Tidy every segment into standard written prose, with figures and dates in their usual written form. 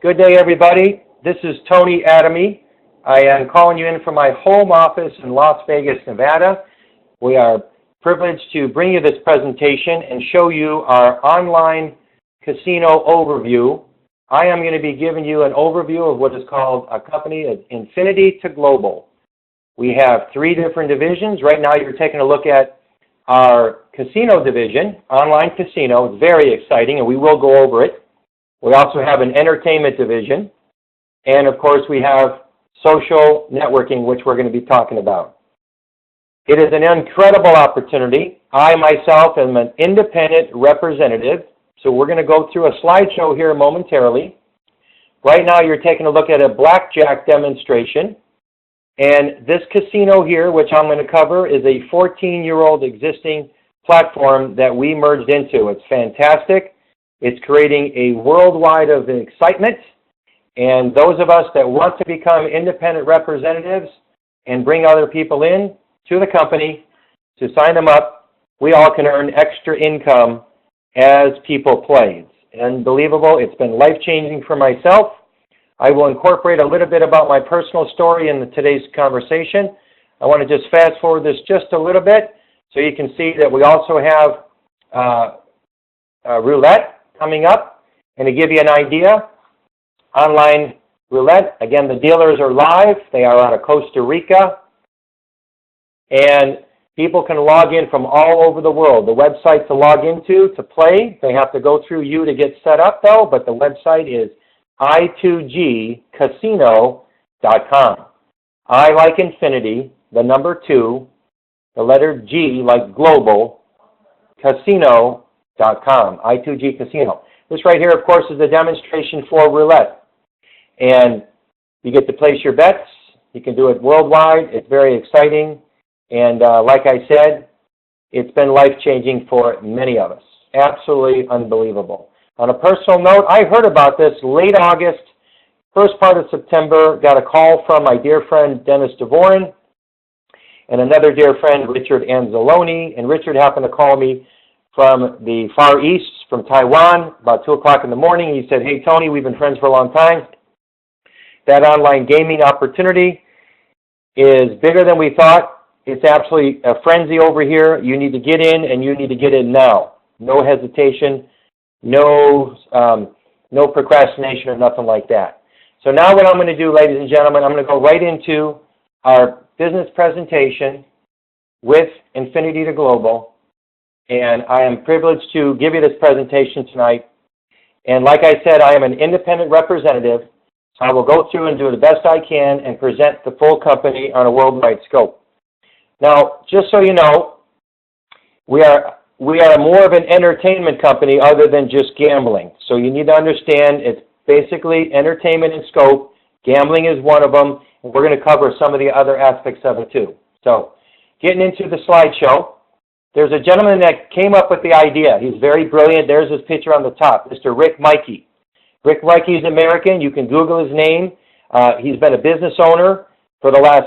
Good day, everybody. This is Tony Adamy. I am calling you in from my home office in Las Vegas, Nevada. We are privileged to bring you this presentation and show you our online casino overview. I am going to be giving you an overview of what is called a company of infinity to global. We have 3 different divisions. Right now you're taking a look at our casino division, online casino. It's very exciting, and we will go over it. We also have an entertainment division, and of course we have social networking, which we're going to be talking about. It is an incredible opportunity. I myself am an independent representative, so we're going to go through a slideshow here momentarily. Right now you're taking a look at a blackjack demonstration, and this casino here, which I'm going to cover, is a 14-year-old existing platform that we merged into. It's fantastic. It's creating a worldwide of excitement, and those of us that want to become independent representatives and bring other people in to the company to sign them up, we all can earn extra income as people play. It's unbelievable. It's been life-changing for myself. I will incorporate a little bit about my personal story in today's conversation. I want to just fast forward this just a little bit so you can see that we also have roulette coming up. And to give you an idea, online roulette, again, the dealers are live. They are out of Costa Rica. And people can log in from all over the world. The website to log into to play, they have to go through you to get set up, though, but the website is I2G Casino.com. I like infinity, the number 2, the letter G like global, Casino.com, I2G Casino. This right here, of course, is a demonstration for roulette. And you get to place your bets. You can do it worldwide. It's very exciting. And like I said, it's been life-changing for many of us. Absolutely unbelievable. On a personal note, I heard about this late August, first part of September, got a call from my dear friend Dennis DeVoren and another dear friend, Richard Anzalone. And Richard happened to call me from the Far East, from Taiwan, about 2 o'clock in the morning. He said, "Hey, Tony, we've been friends for a long time. That online gaming opportunity is bigger than we thought. It's absolutely a frenzy over here. You need to get in, and you need to get in now. No hesitation, no procrastination or nothing like that." So now what I'm going to do, ladies and gentlemen, I'm going to go right into our business presentation with Infinity to Global. And I am privileged to give you this presentation tonight. And like I said, I am an independent representative. So I will go through and do the best I can and present the full company on a worldwide scope. Now, just so you know, we are more of an entertainment company other than just gambling. So you need to understand it's basically entertainment in scope. Gambling is one of them. And we're going to cover some of the other aspects of it too. So getting into the slideshow, there's a gentleman that came up with the idea. He's very brilliant. There's his picture on the top, Mr. Rick Maike. Rick Maike is American. You can Google his name. He's been a business owner for the last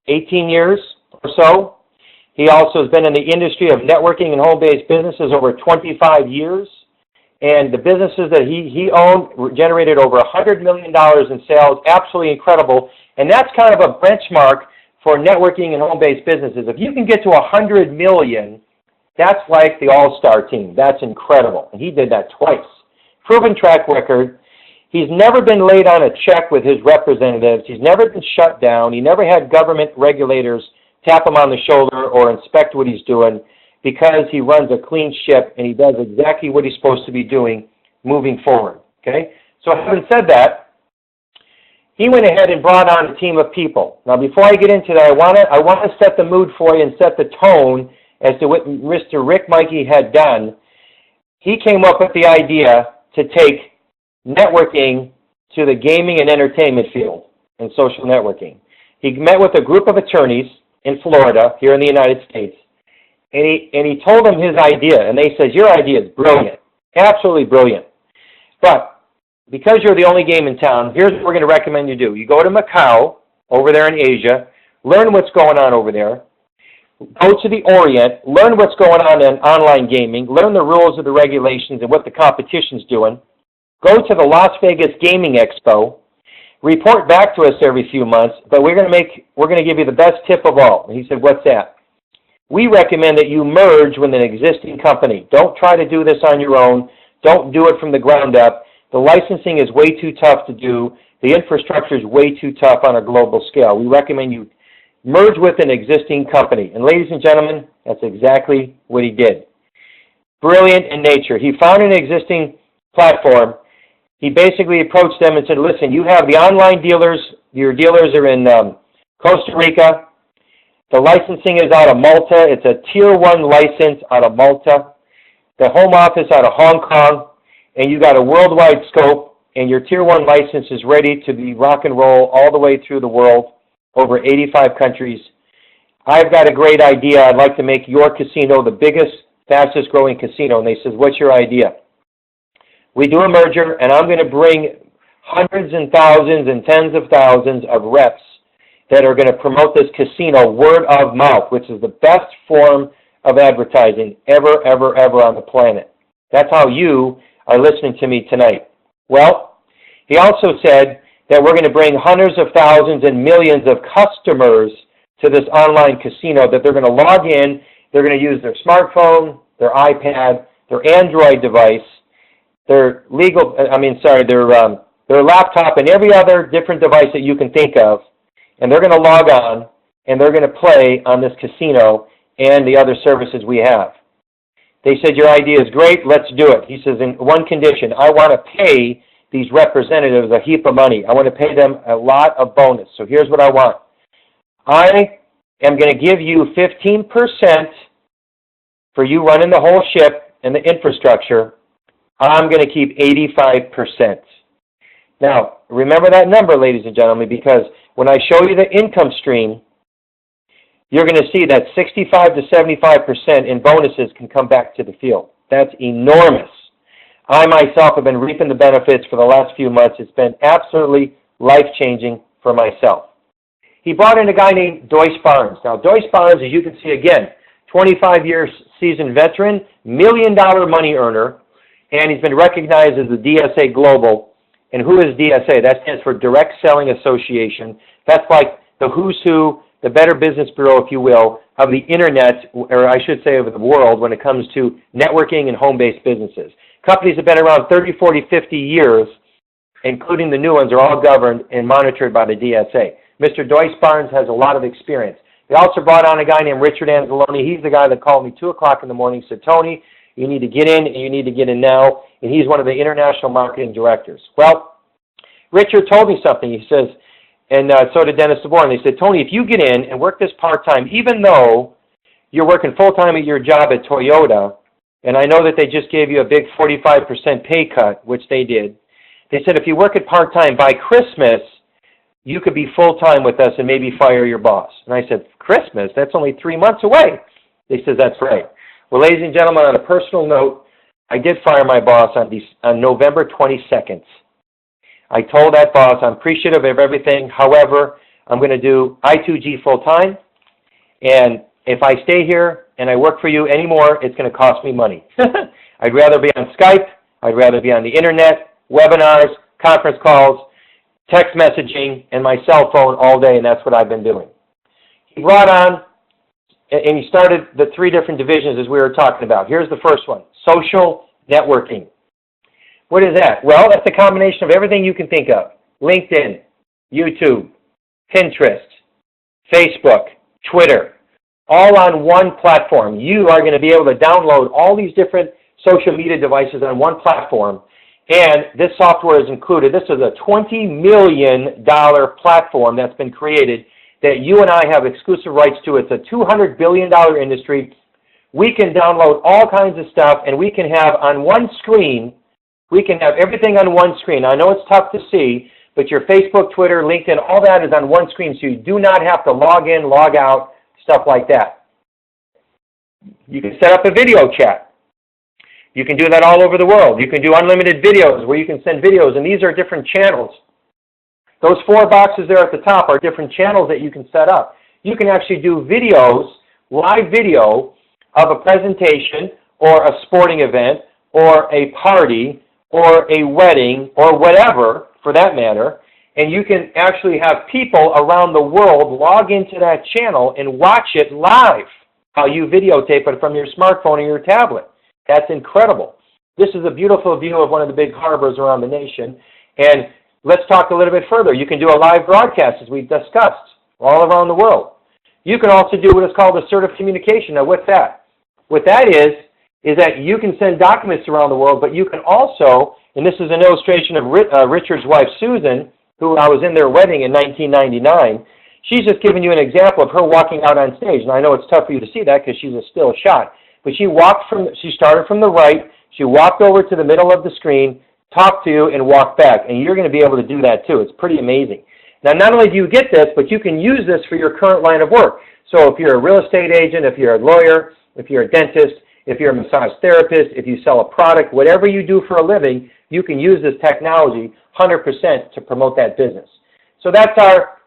18 years or so. He also has been in the industry of networking and home-based businesses over 25 years. And the businesses that he owned generated over $100 million in sales. Absolutely incredible. And that's kind of a benchmark for networking and home-based businesses. If you can get to $100 million, that's like the all-star team. That's incredible. And he did that twice. Proven track record. He's never been laid on a check with his representatives. He's never been shut down. He never had government regulators tap him on the shoulder or inspect what he's doing because he runs a clean ship and he does exactly what he's supposed to be doing moving forward. Okay? So having said that, he went ahead and brought on a team of people. Now, before I get into that, I want to set the mood for you and set the tone as to what Mr. Rick Maike had done. He came up with the idea to take networking to the gaming and entertainment field and social networking. He met with a group of attorneys in Florida, here in the United States, and he told them his idea, and they said, "Your idea is brilliant, absolutely brilliant. But because you're the only game in town, here's what we're going to recommend you do. You go to Macau, over there in Asia, learn what's going on over there, go to the Orient, learn what's going on in online gaming, learn the rules of the regulations and what the competition's doing, go to the Las Vegas Gaming Expo, report back to us every few months, but we're going to give you the best tip of all. And he said, what's that? We recommend that you merge with an existing company. Don't try to do this on your own. Don't do it from the ground up. The licensing is way too tough to do. The infrastructure is way too tough on a global scale. We recommend you merge with an existing company. And ladies and gentlemen, that's exactly what he did. Brilliant in nature. He found an existing platform. He basically approached them and said, listen, you have the online dealers. Your dealers are in Costa Rica. The licensing is out of Malta. It's a Tier 1 license out of Malta. The home office out of Hong Kong. And you got a worldwide scope, and your Tier 1 license is ready to be rock and roll all the way through the world, over 85 countries. I've got a great idea. I'd like to make your casino the biggest, fastest growing casino. And they said, what's your idea? We do a merger, and I'm going to bring hundreds and thousands and tens of thousands of reps that are going to promote this casino word of mouth, which is the best form of advertising ever on the planet. That's how you are listening to me tonight. Well, he also said that we're going to bring hundreds of thousands and millions of customers to this online casino, that they're going to log in, they're going to use their smartphone, their iPad, their Android device, their laptop, and every other different device that you can think of, and they're going to log on, and they're going to play on this casino and the other services we have. They said, your idea is great, let's do it. He says, in one condition, I want to pay these representatives a heap of money. I want to pay them a lot of bonus. So here's what I want. I am going to give you 15% for you running the whole ship and the infrastructure. I'm going to keep 85%. Now, remember that number, ladies and gentlemen, because when I show you the income stream, you're going to see that 65 to 75% in bonuses can come back to the field. That's enormous. I myself have been reaping the benefits for the last few months. It's been absolutely life-changing for myself. He brought in a guy named Doyce Barnes. Now, Doyce Barnes, as you can see again, 25 years seasoned veteran, $1 million money earner, and he's been recognized as the DSA Global. And who is DSA? That stands for Direct Selling Association. That's like the who's who, the Better Business Bureau, if you will, of the internet, or I should say of the world, when it comes to networking and home-based businesses. Companies have been around 30, 40, 50 years, including the new ones, are all governed and monitored by the DSA. Mr. Doyce Barnes has a lot of experience. They also brought on a guy named Richard Anzalone. He's the guy that called me 2 o'clock in the morning and said, Tony, you need to get in, and you need to get in now. And he's one of the international marketing directors. Well, Richard told me something. He says, and so did Dennis DeBoer. And they said, Tony, if you get in and work this part-time, even though you're working full-time at your job at Toyota, and I know that they just gave you a big 45% pay cut, which they did. They said, if you work it part-time, by Christmas, you could be full-time with us and maybe fire your boss. And I said, Christmas? That's only 3 months away. They said, that's right. Well, ladies and gentlemen, on a personal note, I did fire my boss on November 22nd. I told that boss I'm appreciative of everything. However, I'm going to do I2G full-time, and if I stay here and I work for you anymore, it's going to cost me money. I'd rather be on Skype. I'd rather be on the internet, webinars, conference calls, text messaging, and my cell phone all day, and that's what I've been doing. He brought on, and he started the 3 different divisions as we were talking about. Here's the first one, social networking. What is that? Well, that's a combination of everything you can think of. LinkedIn, YouTube, Pinterest, Facebook, Twitter, all on one platform. You are going to be able to download all these different social media devices on one platform, and this software is included. This is a $20 million platform that's been created that you and I have exclusive rights to. It's a $200 billion industry. We can download all kinds of stuff, and we can have on one screen, we can have everything on one screen. I know it's tough to see, but your Facebook, Twitter, LinkedIn, all that is on one screen, so you do not have to log in, log out, stuff like that. You can set up a video chat. You can do that all over the world. You can do unlimited videos where you can send videos, and these are different channels. Those 4 boxes there at the top are different channels that you can set up. You can actually do videos, live video, of a presentation or a sporting event or a party or a wedding or whatever, for that matter, and you can actually have people around the world log into that channel and watch it live while you videotape it from your smartphone or your tablet. That's incredible. This is a beautiful view of one of the big harbors around the nation. And let's talk a little bit further. You can do a live broadcast, as we've discussed, all around the world. You can also do what is called assertive communication. Now, what's that? What that is that you can send documents around the world, but you can also, and this is an illustration of Richard's wife, Susan, who I was in their wedding in 1999. She's just giving you an example of her walking out on stage. And I know it's tough for you to see that because she's a still shot. But she started from the right, she walked over to the middle of the screen, talked to you, and walked back. And you're going to be able to do that too. It's pretty amazing. Now, not only do you get this, but you can use this for your current line of work. So if you're a real estate agent, if you're a lawyer, if you're a dentist, if you're a massage therapist, if you sell a product, whatever you do for a living, you can use this technology 100% to promote that business. So that's our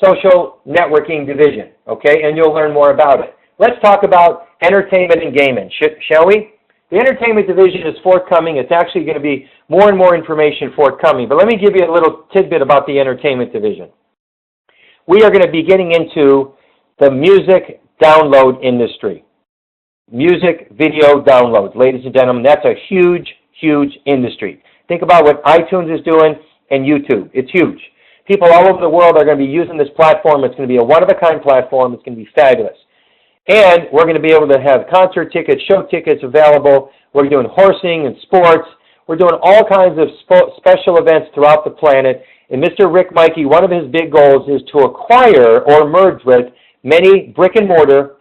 social networking division, okay? And you'll learn more about it. Let's talk about entertainment and gaming, shall we? The entertainment division is forthcoming. It's actually going to be more and more information forthcoming. But let me give you a little tidbit about the entertainment division. We are going to be getting into the music download industry. Music video downloads. Ladies and gentlemen, that's a huge, huge industry. Think about what iTunes is doing and YouTube. It's huge. People all over the world are going to be using this platform. It's going to be a one-of-a-kind platform. It's going to be fabulous. And we're going to be able to have concert tickets, show tickets available. We're doing horsing and sports. We're doing all kinds of special events throughout the planet. And Mr. Rick Maike, one of his big goals is to acquire or merge with many brick-and-mortar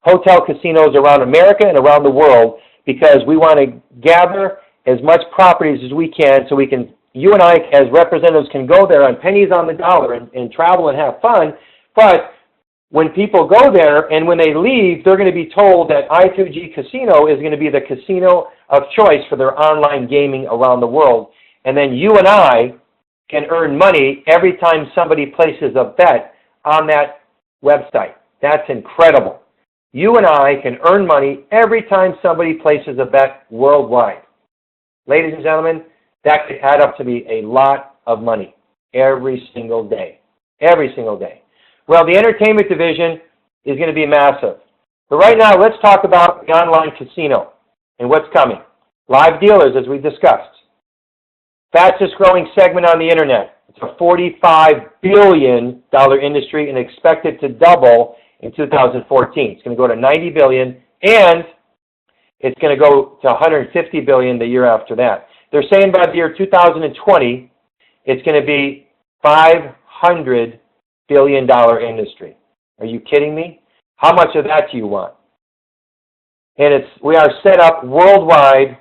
hotel casinos around America and around the world because we want to gather as much properties as we can so we can, you and I as representatives can go there on pennies on the dollar and travel and have fun. But when people go there and when they leave, they're going to be told that I2G Casino is going to be the casino of choice for their online gaming around the world. And then you and I can earn money every time somebody places a bet on that website. That's incredible. You and I can earn money every time somebody places a bet worldwide. Ladies and gentlemen, that could add up to be a lot of money every single day. Every single day. Well, the entertainment division is going to be massive. But right now, let's talk about the online casino and what's coming. Live dealers, as we discussed. Fastest growing segment on the internet. It's a $45 billion industry and expected to double in 2014. It's going to go to $90 billion, and it's going to go to $150 billion the year after that. They're saying by the year 2020, it's going to be $500 billion industry. Are you kidding me? How much of that do you want? And we are set up worldwide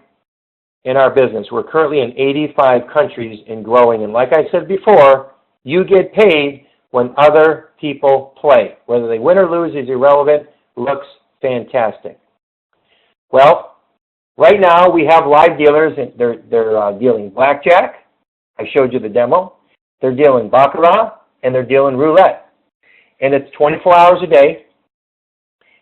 in our business. We're currently in 85 countries and growing. And like I said before, you get paid when other people play. Whether they win or lose is irrelevant. Looks fantastic. Well, right now we have live dealers. They're dealing blackjack. I showed you the demo. They're dealing baccarat, and they're dealing roulette. And it's 24 hours a day.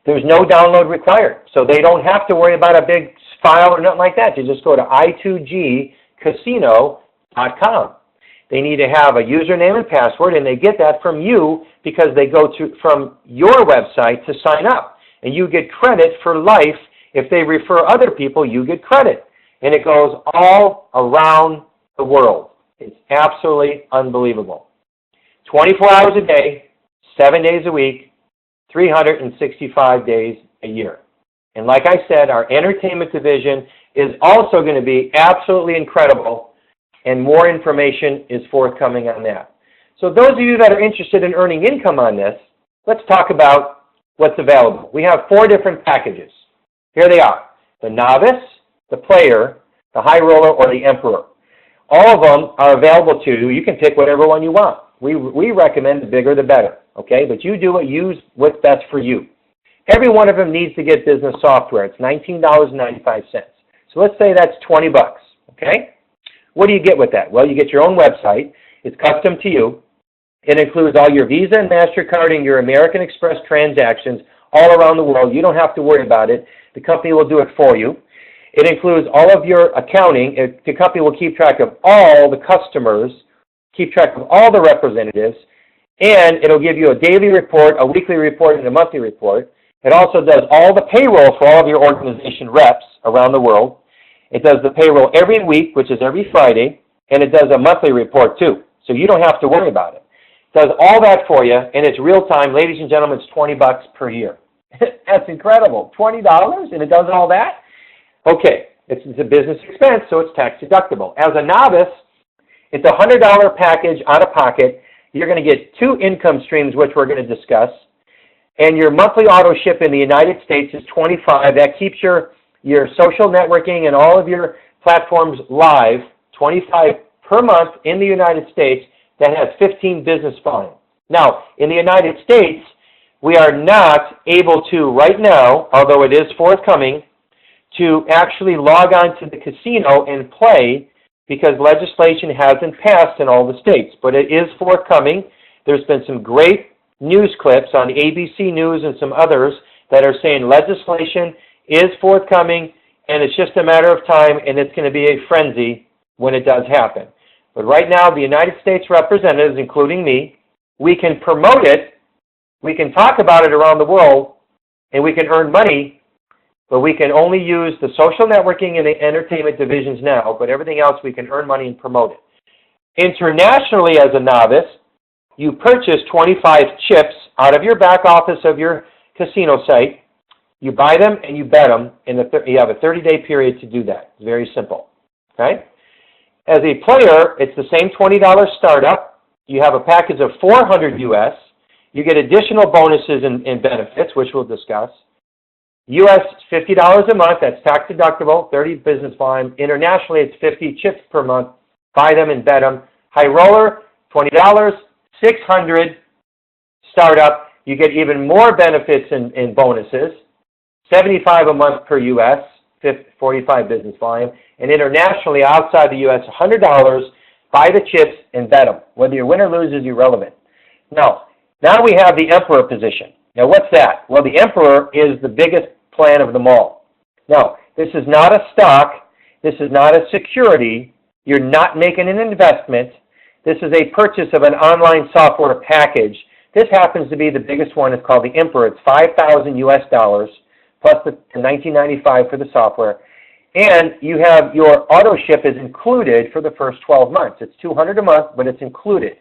There's no download required. So they don't have to worry about a big file or nothing like that. You just go to I2GCasino.com. They need to have a username and password, and they get that from you because they go from your website to sign up. And you get credit for life. If they refer other people, you get credit. And it goes all around the world. It's absolutely unbelievable. 24 hours a day, 7 days a week, 365 days a year. And like I said, our entertainment division is also going to be absolutely incredible, and more information is forthcoming on that. So those of you that are interested in earning income on this, let's talk about what's available. We have 4 different packages. Here they are: the novice, the player, the high roller, or the emperor. All of them are available to you. You can pick whatever one you want. We recommend the bigger the better, okay? But you do what's best for you. Every one of them needs to get business software. It's $19.95. So let's say that's $20, okay? What do you get with that? Well, you get your own website. It's custom to you. It includes all your Visa and MasterCard and your American Express transactions all around the world. You don't have to worry about it. The company will do it for you. It includes all of your accounting. The company will keep track of all the customers, keep track of all the representatives, and it'll give you a daily report, a weekly report, and a monthly report. It also does all the payroll for all of your organization reps around the world. It does the payroll every week, which is every Friday, and it does a monthly report too, so you don't have to worry about it. It does all that for you, and it's real time. Ladies and gentlemen, it's $20 per year. That's incredible. $20, and it does all that? Okay, it's a business expense, so it's tax deductible. As a novice, it's a $100 package out of pocket. You're going to get 2 income streams, which we're going to discuss. And your monthly auto ship in the United States is $25. That keeps your social networking and all of your platforms live, $25 per month in the United States. That has 15 business volume. Now, in the United States, we are not able to right now, although it is forthcoming, to actually log on to the casino and play because legislation hasn't passed in all the states. But it is forthcoming. There's been some great news clips on ABC News and some others that are saying legislation is forthcoming, and it's just a matter of time, and it's going to be a frenzy when it does happen. But right now, the United States representatives, including me, we can promote it, we can talk about it around the world, and we can earn money, but we can only use the social networking and the entertainment divisions now, but everything else we can earn money and promote it. Internationally, as a novice, you purchase 25 chips out of your back office of your casino site, you buy them and you bet them, and you have a 30-day period to do that. It's very simple. Okay? As a player, it's the same $20 startup. You have a package of $400 US. You get additional bonuses and benefits, which we'll discuss. US, $50 a month. That's tax deductible, 30 business volume. Internationally, it's 50 chips per month. Buy them and bet them. High roller, $20, $600 startup. You get even more benefits and bonuses. $75 a month per US, 45 business volume. And internationally, outside the US, $100, buy the chips and bet them. Whether you win or lose is irrelevant. Now we have the Emperor position. Now what's that? Well, the Emperor is the biggest plan of them all. Now, this is not a stock. This is not a security. You're not making an investment. This is a purchase of an online software package. This happens to be the biggest one. It's called the Emperor. It's $5,000 US dollars plus the $19.95 for the software. And you have your auto ship is included for the first 12 months. It's $200 a month, but it's included.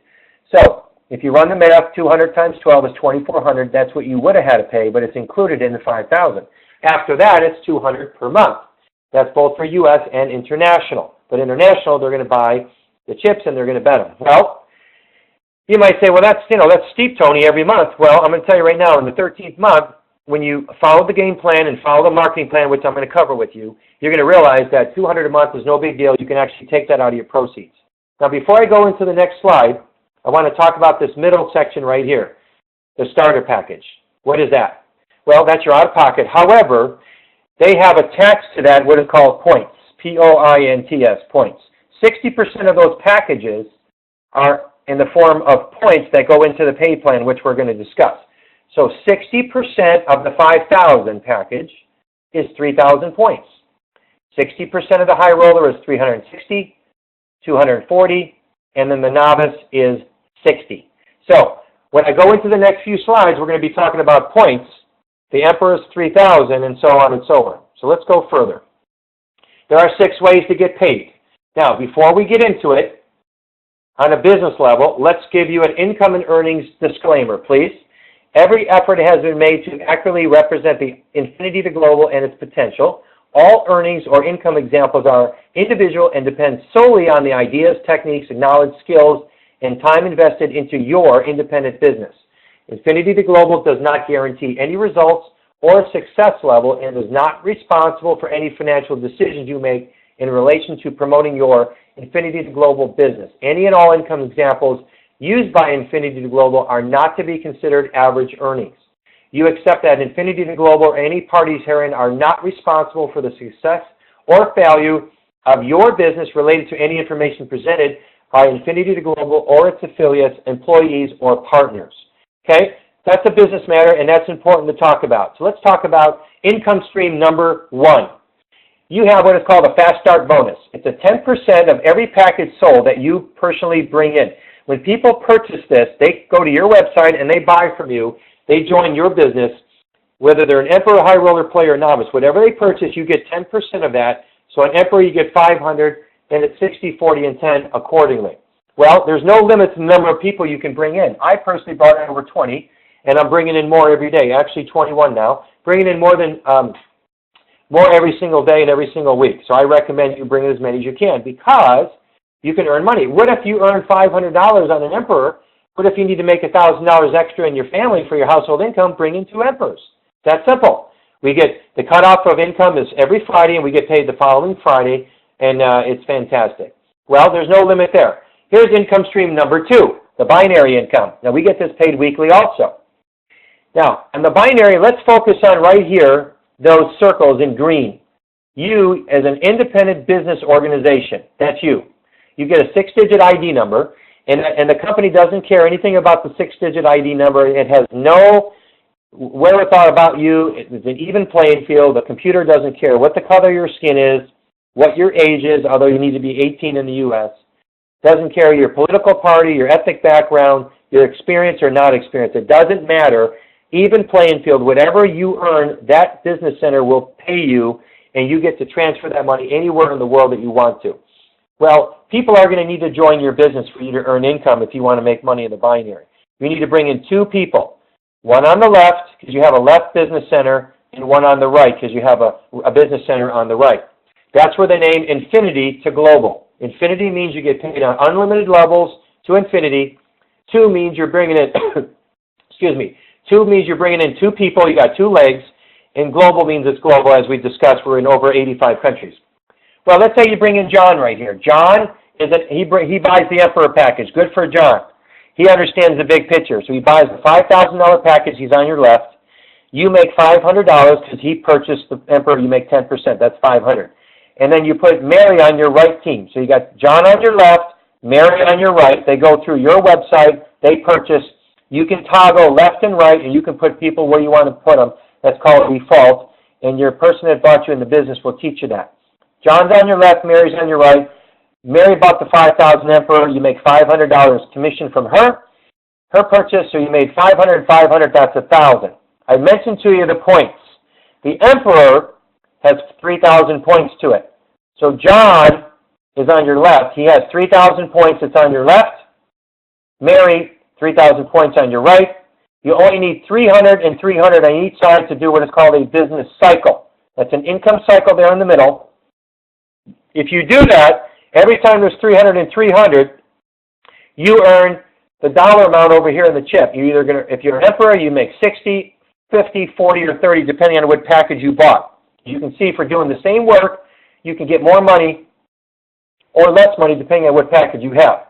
So if you run the math, 200 times 12 is $2,400. That's what you would have had to pay, but it's included in the $5,000. After that, it's $200 per month. That's both for U.S. and international. But international, they're going to buy the chips and they're going to bet them. Well, you might say, well, that's steep, Tony, every month. Well, I'm going to tell you right now, in the 13th month, when you follow the game plan and follow the marketing plan, which I'm going to cover with you, you're going to realize that $200 a month is no big deal. You can actually take that out of your proceeds. Now, before I go into the next slide, I want to talk about this middle section right here, the starter package. What is that? Well, that's your out-of-pocket. However, they have attached to that what is called points, P-O-I-N-T-S, points. 60% of those packages are in the form of points that go into the pay plan, which we're going to discuss. So 60% of the 5,000 package is 3,000 points. 60% of the high roller is 360, 240, and then the novice is 60. So when I go into the next few slides, we're going to be talking about points. The Emperor is 3,000, and so on and so on. So let's go further. There are 6 ways to get paid. Now, before we get into it, on a business level, let's give you an income and earnings disclaimer, please. Every effort has been made to accurately represent the infinity to global and its potential. All earnings or income examples are individual and depend solely on the ideas, techniques, and knowledge, skills, and time invested into your independent business. Infinity to Global does not guarantee any results or success level and is not responsible for any financial decisions you make in relation to promoting your Infinity to Global business. Any and all income examples used by Infinity to Global are not to be considered average earnings. You accept that Infinity to Global or any parties herein are not responsible for the success or failure of your business related to any information presented by Infinity to Global or its affiliates, employees, or partners. Okay? That's a business matter, and that's important to talk about. So let's talk about income stream number 1. you have what is called a fast start bonus. It's a 10% of every package sold that you personally bring in. When people purchase this, they go to your website and they buy from you. They join your business, whether they're an Emperor, High Roller, Player, or Novice. Whatever they purchase, you get 10% of that. So on Emperor, you get 500, and it's 60, 40, and 10 accordingly. Well, there's no limit to the number of people you can bring in. I personally brought in over 20, and I'm bringing in more every day. Actually, 21 now. Bringing in more every single day and every single week. So I recommend you bring in as many as you can because you can earn money. What if you earn $500 on an Emperor? What if you need to make $1,000 extra in your family for your household income? Bring in 2 Emperors. That's simple. We get the cutoff of income is every Friday, and we get paid the following Friday, and it's fantastic. Well, there's no limit there. Here's income stream number 2, the binary income. Now, we get this paid weekly also. Now, on the binary, let's focus on right here, those circles in green. You, as an independent business organization, that's you. You get a 6-digit ID number, and the company doesn't care anything about the 6-digit ID number. It has no wherewithal about you. It's an even playing field. The computer doesn't care what the color of your skin is, what your age is, although you need to be 18 in the U.S. Doesn't care your political party, your ethnic background, your experience or not experience. It doesn't matter. Even playing field, whatever you earn, that business center will pay you, and you get to transfer that money anywhere in the world that you want to. Well, people are going to need to join your business for you to earn income if you want to make money in the binary. You need to bring in 2 people. One on the left, because you have a left business center, and one on the right, because you have a business center on the right. That's where they name infinity to global. Infinity means you get paid on unlimited levels to infinity. 2 means you're bringing in, excuse me, 2 means you're bringing in 2 people, you got 2 legs, and global means it's global, as we discussed, we're in over 85 countries. Well, let's say you bring in John right here. John, he buys the Emperor package, good for John. He understands the big picture, so he buys the $5,000 package, he's on your left. You make $500 because he purchased the Emperor, you make 10%, that's $500. And then you put Mary on your right team. So you got John on your left, Mary on your right. They go through your website, they purchase. You can toggle left and right, and you can put people where you want to put them. That's called default, and your person that bought you in the business will teach you that. John's on your left, Mary's on your right. Mary bought the 5,000 Emperor. You make $500 commission from her purchase, so you made 500, 500, that's 1,000. I mentioned to you the points. The Emperor has 3,000 points to it. So John is on your left. He has 3,000 points. It's on your left. Mary, 3,000 points on your right. You only need 300 and 300 on each side to do what is called a business cycle. That's an income cycle there in the middle. If you do that, every time there's 300 and 300, you earn the dollar amount over here in the chip. You're either going to, if you're an Emperor, you make 60, 50, 40, or 30, depending on what package you bought. You can see for doing the same work, you can get more money or less money depending on what package you have.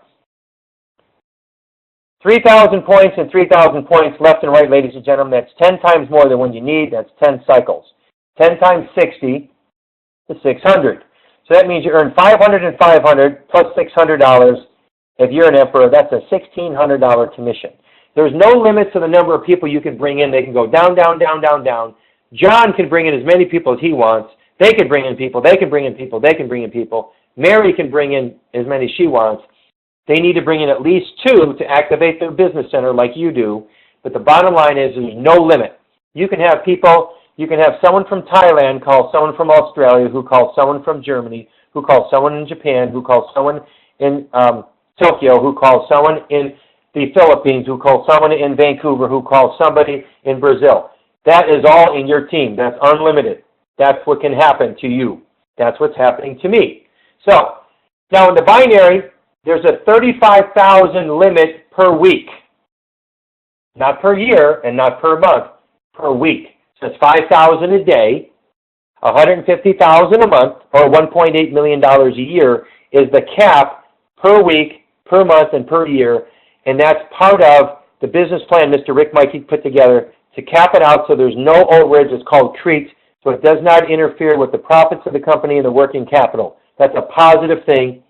3,000 points and 3,000 points left and right, ladies and gentlemen. That's 10 times more than what you need. That's 10 cycles. 10 times 60 is 600. So that means you earn 500 and 500 plus $600. If you're an Emperor, that's a $1,600 commission. There's no limit to the number of people you can bring in. They can go down, down, down, down, down. John can bring in as many people as he wants. They can bring in people. They can bring in people. They can bring in people. Mary can bring in as many as she wants. They need to bring in at least 2 to activate their business center like you do. But the bottom line is there's no limit. You can have people, you can have someone from Thailand call someone from Australia, who calls someone from Germany, who calls someone in Japan, who calls someone in Tokyo, who calls someone in the Philippines, who calls someone in Vancouver, who calls somebody in Brazil. That is all in your team. That's unlimited. That's what can happen to you. That's what's happening to me. So, now in the binary, there's a 35,000 limit per week. Not per year and not per month, per week. So it's 5,000 a day, 150,000 a month, or $1.8 million a year is the cap per week, per month, and per year. And that's part of the business plan Mr. Rick Maike put together to cap it out so there's no overage. It's called CREAT, so it does not interfere with the profits of the company and the working capital. That's a positive thing.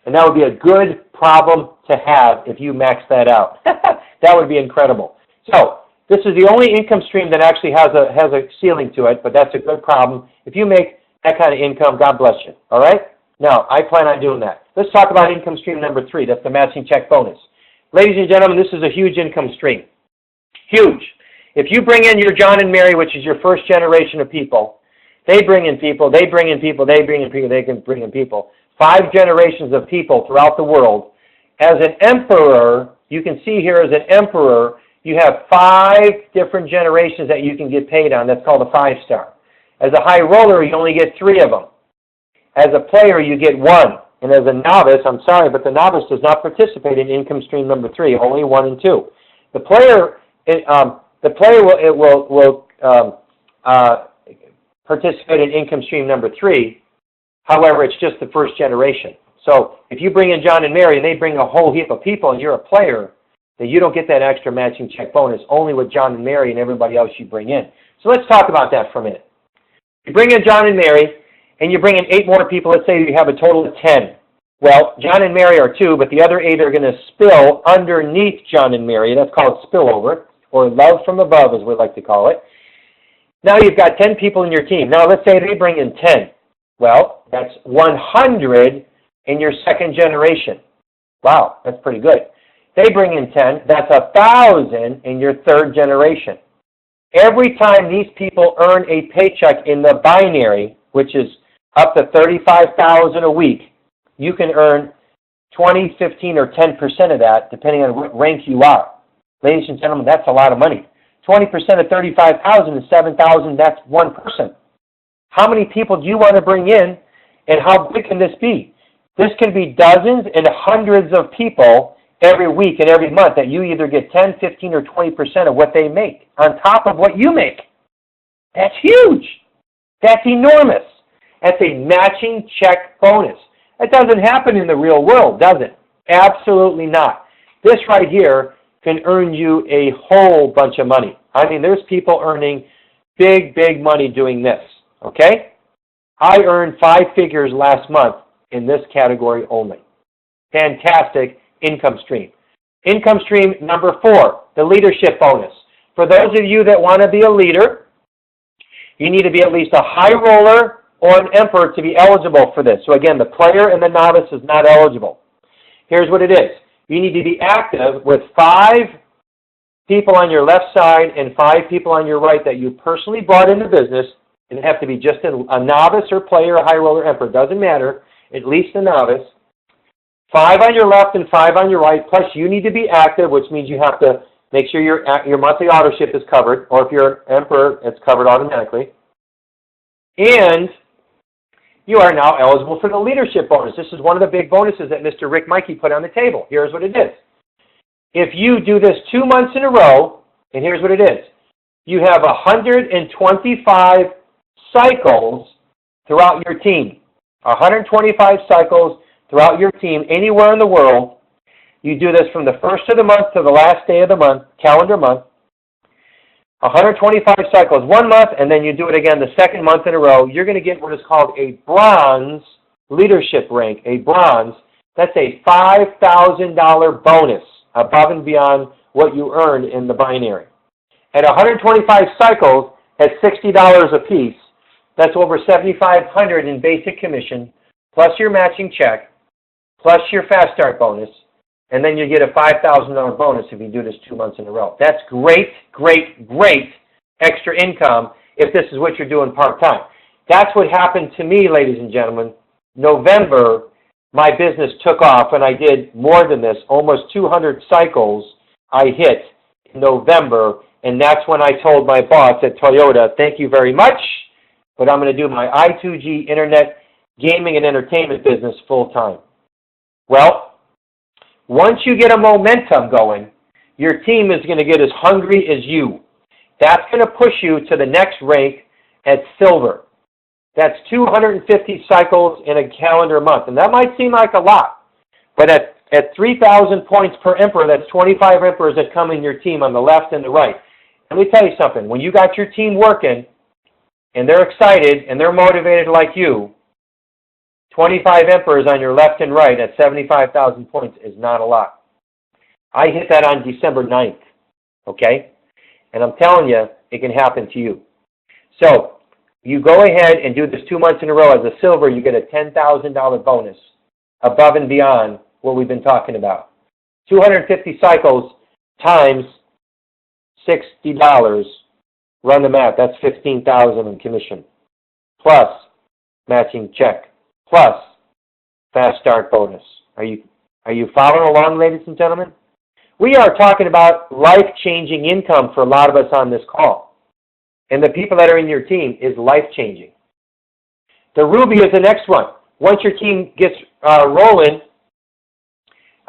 And that would be a good problem to have if you max that out. That would be incredible. So this is the only income stream that actually has a ceiling to it, but that's a good problem. If you make that kind of income, God bless you. All right? Now, I plan on doing that. Let's talk about income stream number 3. That's the matching check bonus. Ladies and gentlemen, this is a huge income stream. Huge. If you bring in your John and Mary, which is your first generation of people, they bring in people, they bring in people, they bring in people, they can bring in people. 5 generations of people throughout the world. As an emperor, you can see here as an emperor, you have 5 different generations that you can get paid on. That's called a 5-star. As a high roller, you only get 3 of them. As a player, you get 1. And as a novice, I'm sorry, but the novice does not participate in income stream number 3, only 1 and 2. The player will participate in income stream number 3. However, it's just the first generation. So if you bring in John and Mary and they bring a whole heap of people and you're a player, then you don't get that extra matching check bonus, only with John and Mary and everybody else you bring in. So let's talk about that for a minute. You bring in John and Mary, and you bring in 8 more people. Let's say you have a total of 10. Well, John and Mary are 2, but the other 8 are going to spill underneath John and Mary. That's called spillover, or love from above, as we like to call it. Now you've got 10 people in your team. Now let's say they bring in 10. Well, that's 100 in your second generation. Wow, that's pretty good. They bring in 10. That's 1,000 in your third generation. Every time these people earn a paycheck in the binary, which is up to $35,000 a week, you can earn 20, 15, or 10% of that, depending on what rank you are. Ladies and gentlemen, that's a lot of money. 20% of $35,000 is $7,000. That's one person. How many people do you want to bring in, and how big can this be? This can be dozens and hundreds of people every week and every month that you either get 10, 15, or 20% of what they make on top of what you make. That's huge. That's enormous. That's a matching check bonus. That doesn't happen in the real world, does it? Absolutely not. This right here can earn you a whole bunch of money. I mean, there's people earning big, big money doing this, okay? I earned 5 figures last month in this category only. Fantastic income stream. Income stream number 4, the leadership bonus. For those of you that want to be a leader, you need to be at least a high roller or an emperor to be eligible for this. So again, the player and the novice is not eligible. Here's what it is. You need to be active with 5 people on your left side and 5 people on your right that you personally brought into business. It doesn't have to be just a novice or player, a high roller, emperor. Doesn't matter. At least a novice. 5 on your left and 5 on your right. Plus, you need to be active, which means you have to make sure your monthly autoship is covered, or if you're an emperor, it's covered automatically. And you are now eligible for the leadership bonus. This is one of the big bonuses that Mr. Rick Maike put on the table. Here's what it is. If you do this 2 months in a row, and here's what it is. You have 125 cycles throughout your team. 125 cycles throughout your team anywhere in the world. You do this from the first of the month to the last day of the month, calendar month. 125 cycles 1 month, and then you do it again the second month in a row. You're going to get what is called a bronze leadership rank, a bronze. That's a $5,000 bonus above and beyond what you earned in the binary. At 125 cycles, at $60 a piece, that's over $7,500 in basic commission, plus your matching check, plus your fast start bonus, and then you get a $5,000 bonus if you do this 2 months in a row. That's great, great, great extra income if this is what you're doing part-time. That's what happened to me, ladies and gentlemen. November, my business took off, and I did more than this. Almost 200 cycles I hit in November, and that's when I told my boss at Toyota, thank you very much, but I'm going to do my I2G Internet Gaming and Entertainment business full-time. Well, once you get a momentum going, your team is going to get as hungry as you. That's going to push you to the next rank at silver. That's 250 cycles in a calendar month. And that might seem like a lot, but at 3,000 points per emperor, that's 25 emperors that come in your team on the left and the right. Let me tell you something. When you got your team working, and they're excited, and they're motivated like you, 25 emperors on your left and right at 75,000 points is not a lot. I hit that on December 9th, okay? And I'm telling you, it can happen to you. So you go ahead and do this 2 months in a row as a silver, you get a $10,000 bonus above and beyond what we've been talking about. 250 cycles times $60. Run the math. That's $15,000 in commission. Plus matching check. Plus fast start bonus. Are you following along, ladies and gentlemen? We are talking about life-changing income for a lot of us on this call. And the people that are in your team is life-changing. The Ruby is the next one. Once your team gets rolling,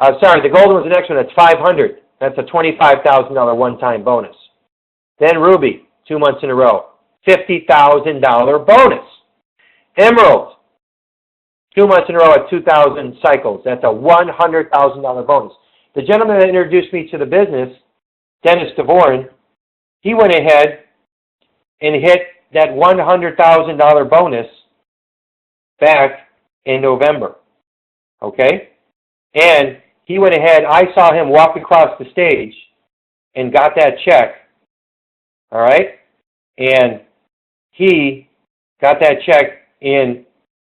the Golden was the next one. That's $500. That's a $25,000 one-time bonus. Then Ruby, 2 months in a row, $50,000 bonus. Emerald, 2 months in a row at 2,000 cycles. That's a $100,000 bonus. The gentleman that introduced me to the business, Dennis DeVoren, he went ahead and hit that $100,000 bonus back in November. Okay? And he went ahead, I saw him walk across the stage and got that check. All right? And he got that check in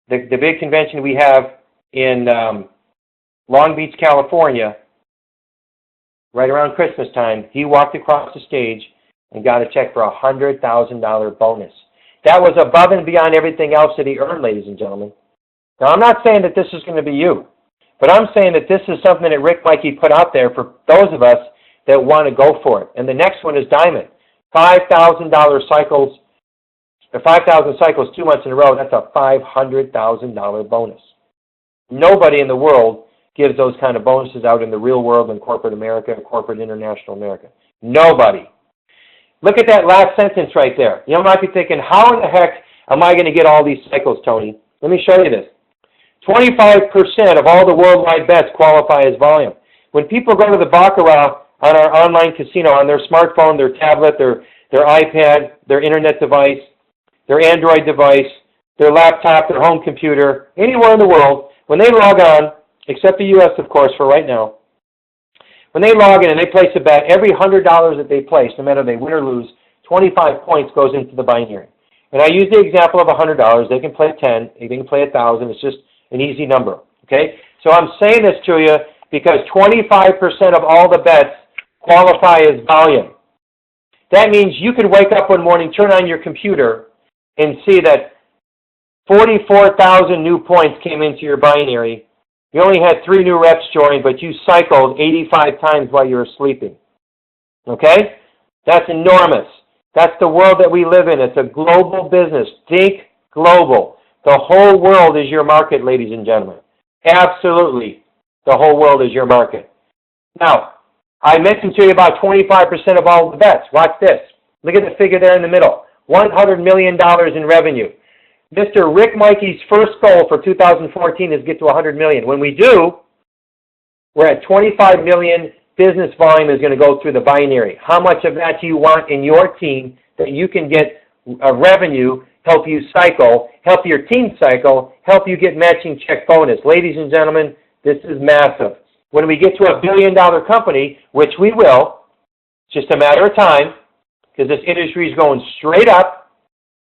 the big convention we have in Long Beach, California, right around Christmas time. He walked across the stage and got a check for a $100,000 bonus. That was above and beyond everything else that he earned, ladies and gentlemen. Now, I'm not saying that this is going to be you, but I'm saying that this is something that Rick Maike put out there for those of us that want to go for it. And the next one is Diamond. $5,000 cycles, 5,000 cycles 2 months in a row, that's a $500,000 bonus. Nobody in the world gives those kind of bonuses out in the real world in corporate America, corporate international America. Nobody. Look at that last sentence right there. You might be thinking, how in the heck am I going to get all these cycles, Tony? Let me show you this. 25% of all the worldwide bets qualify as volume. When people go to the Baccarat on our online casino, on their smartphone, their tablet, their iPad, their internet device, their Android device, their laptop, their home computer, anywhere in the world, when they log on, except the U.S., of course, for right now, when they log in and they place a bet, every $100 that they place, no matter they win or lose, 25 points goes into the binary. And I use the example of $100. They can play 10. They can play 1,000. It's just an easy number. Okay? So I'm saying this to you because 25% of all the bets qualify as volume. That means you could wake up one morning, turn on your computer, and see that 44,000 new points came into your binary. You only had 3 new reps join, but you cycled 85 times while you were sleeping. Okay? That's enormous. That's the world that we live in. It's a global business. Think global. The whole world is your market, ladies and gentlemen. Absolutely. The whole world is your market. Now, I mentioned to you about 25% of all the bets. Watch this. Look at the figure there in the middle. $100 million in revenue. Mr. Rick Maike's first goal for 2014 is to get to $100 million. When we do, we're at $25 million. Business volume is going to go through the binary. How much of that do you want in your team that you can get a revenue, help you cycle, help your team cycle, help you get matching check bonus? Ladies and gentlemen, this is massive. When we get to $1 billion company, which we will, it's just a matter of time, because this industry is going straight up,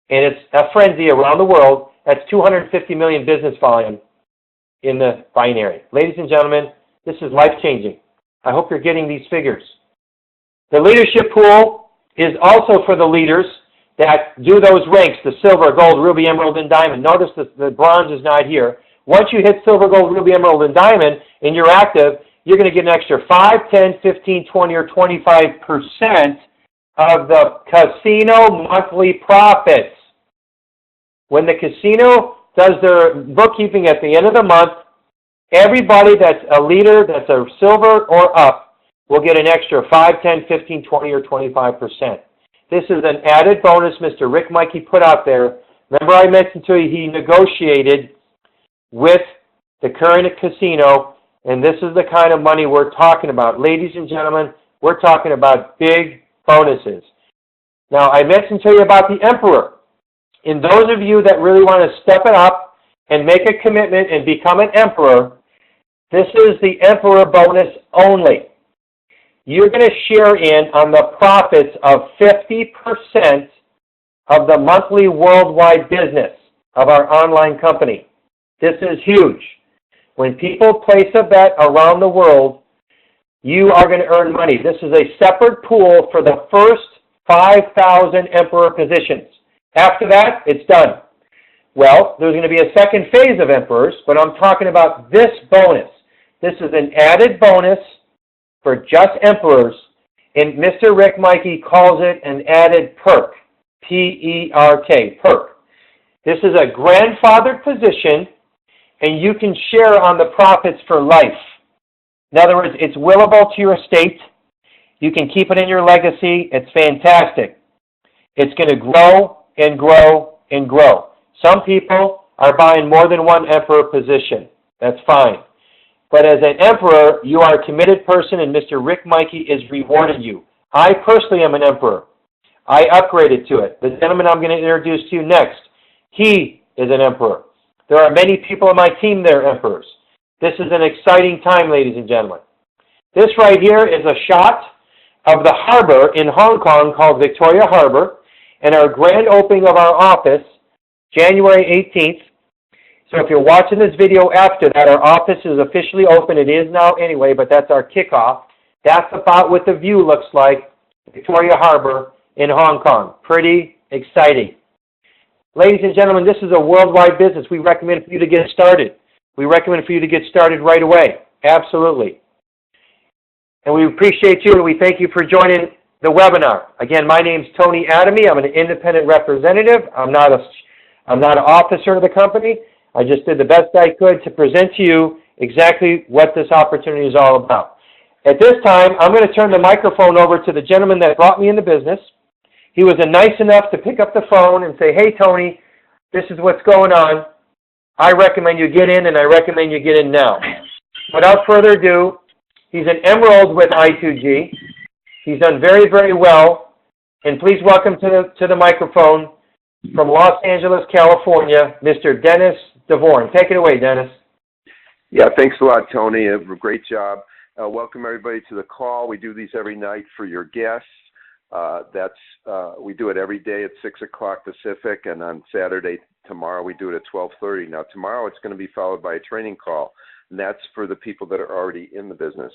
and it's a frenzy around the world. That's 250 million business volume in the binary. Ladies and gentlemen, this is life-changing. I hope you're getting these figures. The leadership pool is also for the leaders that do those ranks, the silver, gold, ruby, emerald, and diamond. Notice that the bronze is not here. Once you hit silver, gold, ruby, emerald, and diamond, and you're active, you're going to get an extra 5, 10, 15, 20, or 25% of the casino monthly profits. When the casino does their bookkeeping at the end of the month, everybody that's a leader, that's a silver or up, will get an extra 5, 10, 15, 20, or 25%. This is an added bonus Mr. Rick Maike put out there. Remember I mentioned to you he negotiated with the current casino, and this is the kind of money we're talking about. Ladies and gentlemen, we're talking about big bonuses. Now, I mentioned to you about the Emperor. And those of you that really want to step it up and make a commitment and become an Emperor, this is the Emperor bonus only. You're going to share in on the profits of 50% of the monthly worldwide business of our online company. This is huge. When people place a bet around the world, you are going to earn money. This is a separate pool for the first 5,000 Emperor positions. After that, it's done. Well, there's going to be a second phase of Emperors, but I'm talking about this bonus. This is an added bonus for just Emperors, and Mr. Rick Maike calls it an added perk, P-E-R-K, perk. This is a grandfathered position, and you can share on the profits for life. In other words, it's willable to your estate. You can keep it in your legacy. It's fantastic. It's going to grow and grow and grow. Some people are buying more than one Emperor position. That's fine. But as an Emperor, you are a committed person, and Mr. Rick Maike is rewarding you. I personally am an Emperor. I upgraded to it. The gentleman I'm going to introduce to you next, he is an Emperor. There are many people on my team that are Emperors. This is an exciting time, ladies and gentlemen. This right here is a shot of the harbor in Hong Kong called Victoria Harbor, and our grand opening of our office, January 18th. So if you're watching this video after that, our office is officially open. It is now anyway, but that's our kickoff. That's about what the view looks like, Victoria Harbor in Hong Kong. Pretty exciting. Ladies and gentlemen, this is a worldwide business. We recommend for you to get started. We recommend for you to get started right away. Absolutely. And we appreciate you, and we thank you for joining the webinar. Again, my name's Tony Adamy. I'm an independent representative. I'm not an officer of the company. I just did the best I could to present to you exactly what this opportunity is all about. At this time, I'm going to turn the microphone over to the gentleman that brought me in the business. He was nice enough to pick up the phone and say, hey, Tony, this is what's going on. I recommend you get in, and I recommend you get in now. Without further ado, he's an Emerald with I2G. He's done very, very well. And please welcome to the microphone from Los Angeles, California, Mr. Dennis DeVorn. Take it away, Dennis. Yeah, thanks a lot, Tony. A great job. Welcome everybody to the call. We do these every night for your guests. We do it every day at 6 o'clock Pacific, and on Saturday tomorrow we do it at 12:30. Now tomorrow it's going to be followed by a training call, and that's for the people that are already in the business.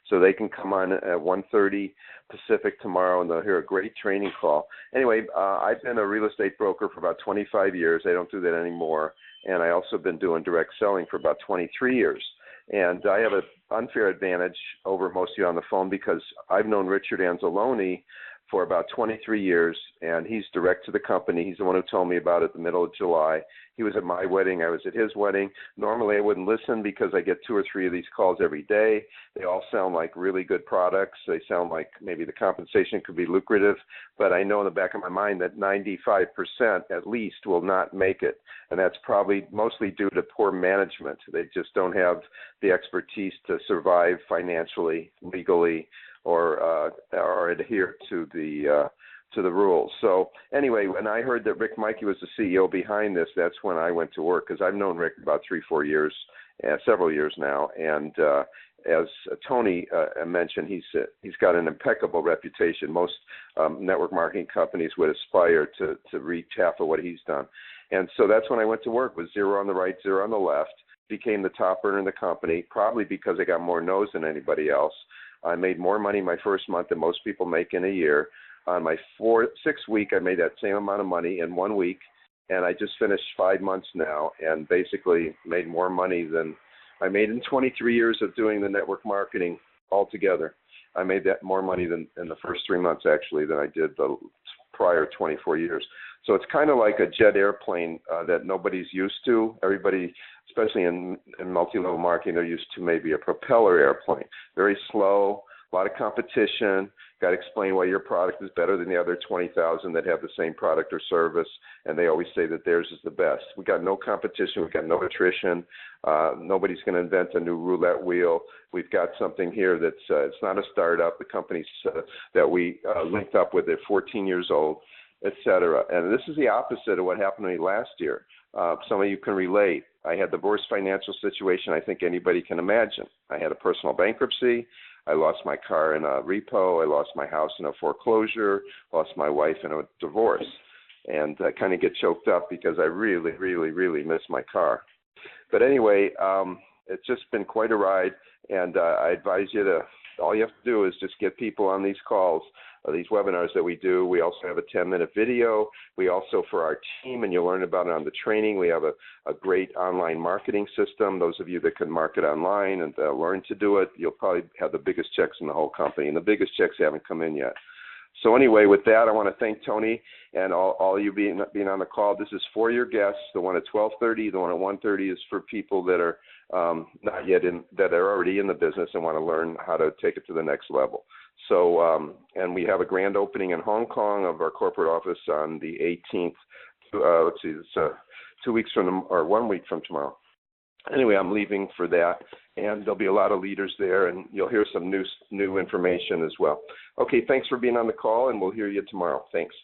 So they can come on at 1:30 Pacific tomorrow, and they'll hear a great training call. Anyway, I've been a real estate broker for about 25 years. I don't do that anymore, and I also been doing direct selling for about 23 years. And I have an unfair advantage over most of you on the phone because I've known Richard Anzalone for about 23 years, and he's direct to the company. He's the one who told me about it the middle of July. He was at my wedding. I was at his wedding. Normally I wouldn't listen because I get 2 or 3 of these calls every day. They all sound like really good products. They sound like maybe the compensation could be lucrative, but I know in the back of my mind that 95% at least will not make it, and that's probably mostly due to poor management. They just don't have the expertise to survive financially, legally, or adhere to the rules. So anyway, when I heard that Rick Maike was the CEO behind this, that's when I went to work, because I've known Rick about 3-4 years, several years now, and as Tony mentioned, he's got an impeccable reputation. Most network marketing companies would aspire to reach half of what he's done, and so that's when I went to work with 0 on the right, 0 on the left. Became the top earner in the company, probably because I got more no's than anybody else. I made more money my first month than most people make in a year. On my 6th week, I made that same amount of money in 1 week, and I just finished 5 months now and basically made more money than I made in 23 years of doing the network marketing altogether. I made that more money than in the first 3 months, actually, than I did the prior 24 years. So it's kind of like a jet airplane that nobody's used to. Everybody, especially in multi-level marketing, they're used to maybe a propeller airplane. Very slow, a lot of competition. Got to explain why your product is better than the other 20,000 that have the same product or service, and they always say that theirs is the best. We got no competition. We got no attrition. Nobody's going to invent a new roulette wheel. We've got something here that's it's not a startup. The companies that we linked up with are 14 years old, et cetera. And this is the opposite of what happened to me last year. Some of you can relate. I had the worst financial situation I think anybody can imagine. I had a personal bankruptcy. I lost my car in a repo. I lost my house in a foreclosure. Lost my wife in a divorce. and I kind of get choked up because I really, really, really miss my car. But anyway, it's just been quite a ride, and I advise you to, all you have to do is just get people on these calls, these webinars that we do. We also have a 10-minute video. We also, for our team, and you'll learn about it on the training, we have a great online marketing system. Those of you that can market online and learn to do it, you'll probably have the biggest checks in the whole company, and the biggest checks haven't come in yet. So anyway, with that, I want to thank Tony and all you being on the call. This is for your guests. The one at 12:30, the one at 1:30 is for people that are not yet in, that are already in the business and want to learn how to take it to the next level. So, and we have a grand opening in Hong Kong of our corporate office on the 18th. Let's see, it's 2 weeks from, or 1 week from tomorrow. Anyway, I'm leaving for that, and there'll be a lot of leaders there, and you'll hear some new information as well. Okay, thanks for being on the call, and we'll hear you tomorrow. Thanks.